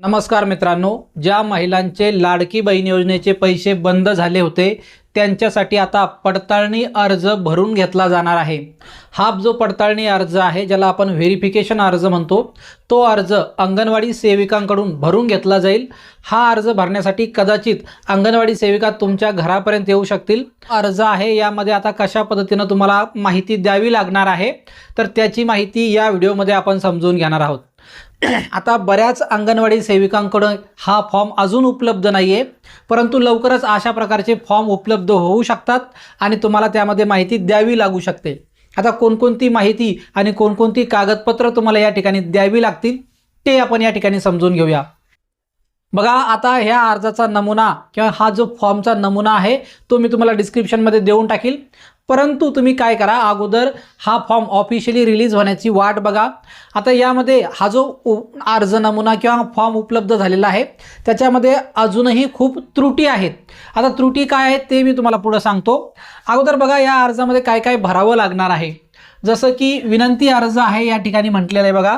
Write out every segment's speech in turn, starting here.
नमस्कार मित्रांनो, ज्या महिलांचे लाडकी बहीण योजनेचे पैसे बंद झाले होते त्यांच्यासाठी आता पडताळणी अर्ज भरून घेतला जाणार आहे। हा जो पडताळणी अर्ज आहे ज्याला आपण व्हेरिफिकेशन अर्ज म्हणतो, तो अर्ज अंगणवाडी सेविकांकडून भरून घेतला जाईल। हा अर्ज भरण्यासाठी कदाचित अंगणवाडी सेविका तुमच्या घरापर्यंत येऊ शकतील। अर्ज आहे यामध्ये आता कशा पद्धतीने तुम्हाला माहिती द्यावी लागणार आहे तर त्याची माहिती या व्हिडिओमध्ये आपण समजून घेणार आहोत। आता बऱ्याच अंगणवाडी सेविकांकडे हा फॉर्म अजून उपलब्ध नाही आहे, परंतु लवकरच अशा प्रकारचे फॉर्म उपलब्ध होऊ शकतात आणि तुम्हाला त्यामध्ये माहिती द्यावी लागू शकते। आता कोणकोणती माहिती आणि कोणकोणती कागदपत्र तुम्हाला या ठिकाणी द्यावी लागतील ते आपण या ठिकाणी समजून घेऊया। बघा, आता ह्या अर्जाचा नमुना किंवा हा जो फॉर्मचा नमुना आहे तो मी तुम्हाला डिस्क्रिप्शनमध्ये देऊन टाकील, परंतु तुम्ही काय करा, अगोदर हा फॉर्म ऑफिशियली रिलीज होण्याची वाट बघा। आता यामध्ये हा जो अर्ज नमुना किंवा फॉर्म उपलब्ध झालेला आहे त्याच्यामध्ये अजूनही खूप त्रुटी आहेत। आता त्रुटी काय आहेत ते मी तुम्हाला पुढे सांगतो। अगोदर बघा, या अर्जामध्ये काय काय भरावं लागणार आहे। जसं की विनंती अर्ज आहे या ठिकाणी म्हटलेलं आहे बघा।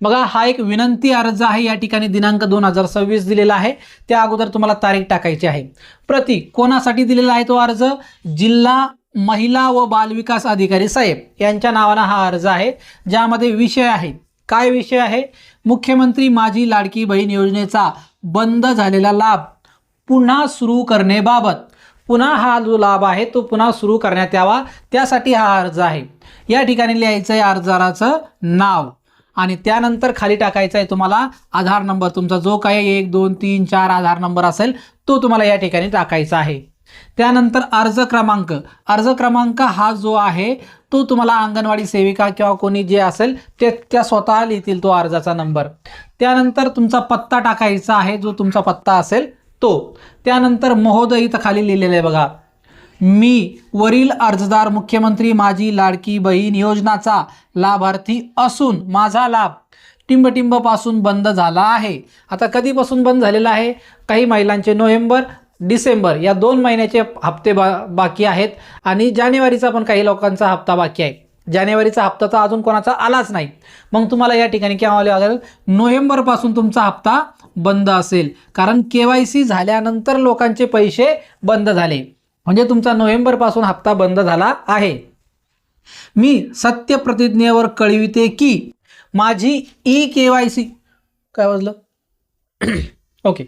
बघा, हा एक विनंती अर्ज आहे, या ठिकाणी दिनांक 2026 दिलेला आहे। त्या अगोदर तुम्हाला तारीख टाकायची आहे। प्रति कोणासाठी दिलेला आहे तो अर्ज? जिल्हा महिला व बालविकास अधिकारी साहेब यांच्या नावाने हा अर्ज आहे, ज्यामध्ये विषय आहे, काय विषय आहे? मुख्यमंत्री माझी लाडकी बहीण योजनेचा बंद झालेला लाभ पुन्हा सुरू करण्याबाबत। पुन्हा हा जो लाभ आहे तो पुन्हा सुरू करण्यात यावा त्यासाठी हा अर्ज आहे। या ठिकाणी लिहायचं आहे अर्जदाराचं नाव आणि त्यानंतर खाली टाकायचा आहे तुम्हाला आधार नंबर, तुमचा जो काही 1 2 3 4 आधार नंबर असेल तो तुम्हाला या ठिकाणी टाकायचा आहे। त्यानंतर अर्ज क्रमांक हा जो आहे तो तुम्हाला अंगणवाडी सेविका किंवा कोणी जे असेल त्या स्वतः लिहितील तो अर्जाचा नंबर। त्यानंतर तुमचा पत्ता टाकायचा आहे, जो तुमचा पत्ता असेल तो। त्यानंतर महोदय इथं खाली लिहिलेलं आहे बघा, मी वरील अर्जदार मुख्यमंत्री माझी लाडकी बहीण योजनाचा लाभार्थी असून माझा लाभ टिंबटिंब पासून बंद झाला आहे। आता कधीपासून बंद झालेला आहे? काही महिलांचे नोव्हेंबर डिसेंबर या 2 महिन्याचे हप्ते बाकी आहेत आणि जानेवारीचा पण काही लोकांचा हप्ता बाकी आहे। जानेवारीचा हप्ता तर अजून कोणाचा आलाच नाही, मग तुम्हाला या ठिकाणी केव्हा लागेल? नोव्हेंबर पासून तुमचा हप्ता बंद असेल, कारण KYC झाल्यानंतर लोकांचे पैसे बंद झाले, म्हणजे तुमचा नोव्हेंबर पासून हप्ता बंद झाला आहे। मी सत्य प्रतिज्ञेवर कळविते की माझी KYC काय वाजलं ओके,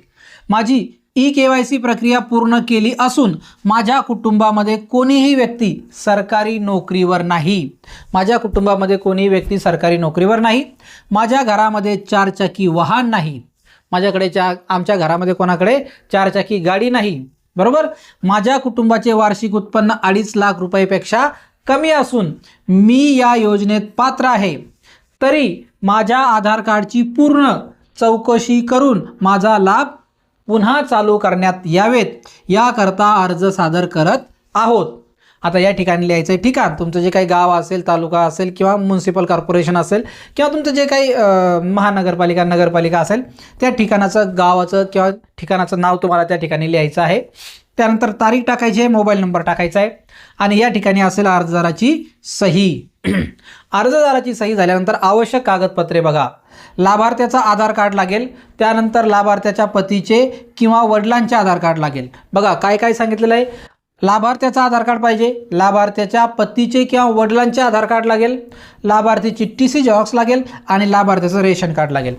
माझी KYC प्रक्रिया पूर्ण केली असून माझ्या कुटुंबामध्ये कोणीही व्यक्ती सरकारी नोकरीवर नाही। माझ्या कुटुंबामध्ये कोणीही व्यक्ती सरकारी नोकरीवर नाही। माझ्या घरामध्ये 4 चाकी वाहन नाही। आमच्या घरामध्ये कोणाकडे 4 चाकी गाडी नाही, बरोबर। माझ्या कुटुंबाचे वार्षिक उत्पन्न 2.5 लाख रुपयापेक्षा कमी असून मी या योजनेत पात्र आहे, तरी माझ्या आधार कार्डची पूर्ण चौकशी करून माझा लाभ पुन्हा चालू करण्यात यावेत याकरता अर्ज सादर करत आहोत। आता या ठिकाणी लिहायचं आहे ठिकाण, तुमचं जे काही गाव असेल, तालुका असेल किंवा म्युनिसिपल कॉर्पोरेशन असेल किंवा तुमचं जे काही महानगरपालिका नगरपालिका असेल त्या ठिकाणाचं गावाचं किंवा ठिकाणाचं नाव तुम्हाला त्या ठिकाणी लिहायचं आहे। त्यानंतर तारीख टाकायची आहे, मोबाईल नंबर टाकायचा आहे आणि या ठिकाणी असेल अर्जदाराची सही। अर्जदाराची सही झाल्यानंतर आवश्यक कागदपत्रे बघा, लाभार्थ्याचा आधार कार्ड लागेल, त्यानंतर लाभार्थ्याच्या पतीचे किंवा वडिलांचे आधार कार्ड लागेल। बघा काय काय सांगितलेलं आहे, लाभार्थ्याचा आधार कार्ड पाहिजे, लाभार्थ्याच्या पतीचे किंवा वडिलांचे आधार कार्ड लागेल, लाभार्थीची TC झेरॉक्स लागेल आणि लाभार्थ्याचं रेशन कार्ड लागेल।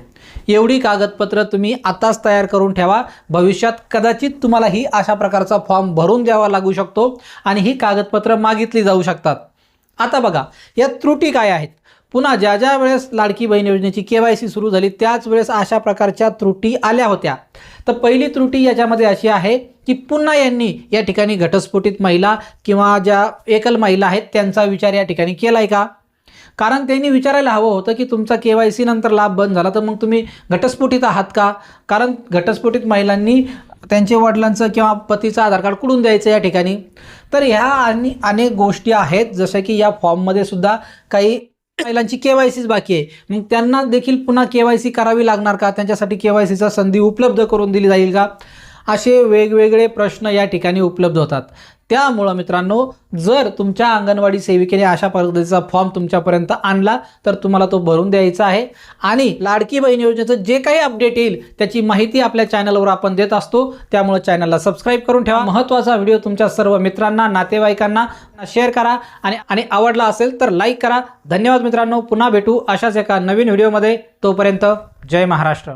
एवढी कागदपत्र तुम्ही आताच तयार करून ठेवा, भविष्यात कदाचित तुम्हाला ही अशा प्रकारचा फॉर्म भरून द्यावा लागू शकतो आणि ही कागदपत्र मागितली जाऊ शकतात। आता बघा या त्रुटी काय आहेत। पुन्हा ज्या वेळेस लाडकी बहीण योजनेची KYC सुरू झाली त्याच वेळेस अशा प्रकारच्या त्रुटी आल्या होत्या। तर पहिली त्रुटी याच्यामध्ये अशी आहे की पुन्हा यांनी या ठिकाणी घटस्फोटित महिला किंवा ज्या एकल महिला आहेत त्यांचा विचार या ठिकाणी केलाय का? कारण त्यांनी विचारायला हवं होतं की तुमचा KYC नंतर लाभ बंद झाला तर मग तुम्ही घटस्फोटित आहात का? कारण घटस्फोटित महिलांनी त्यांचे वडिलांचं किंवा पतीचं आधार कार्ड कुठून द्यायचं या ठिकाणी? तर ह्या आणि अनेक गोष्टी आहेत, जसं की या फॉर्ममध्ये सुद्धा काही महिलांची KYCच बाकी आहे, मग त्यांना देखील पुन्हा KYC करावी लागणार का? त्यांच्यासाठी KYCचा संधी उपलब्ध करून दिली जाईल का? असे वेगवेगळे प्रश्न या ठिकाणी उपलब्ध होतात। त्यामुळं मित्रांनो, जर तुमच्या अंगणवाडी सेविकेने अशा पद्धतीचा फॉर्म तुमच्यापर्यंत आणला तर तुम्हाला तो भरून द्यायचा आहे। आणि लाडकी बहीण योजनेचं जे काही अपडेट येईल त्याची माहिती आपल्या चॅनलवर आपण देत असतो, त्यामुळे चॅनलला सबस्क्राईब करून ठेवा। महत्त्वाचा व्हिडिओ तुमच्या सर्व मित्रांना, नातेवाईकांना शेअर करा आणि आवडला असेल तर लाईक करा। धन्यवाद मित्रांनो, पुन्हा भेटू अशाच एका नवीन व्हिडिओमध्ये। तोपर्यंत जय महाराष्ट्र।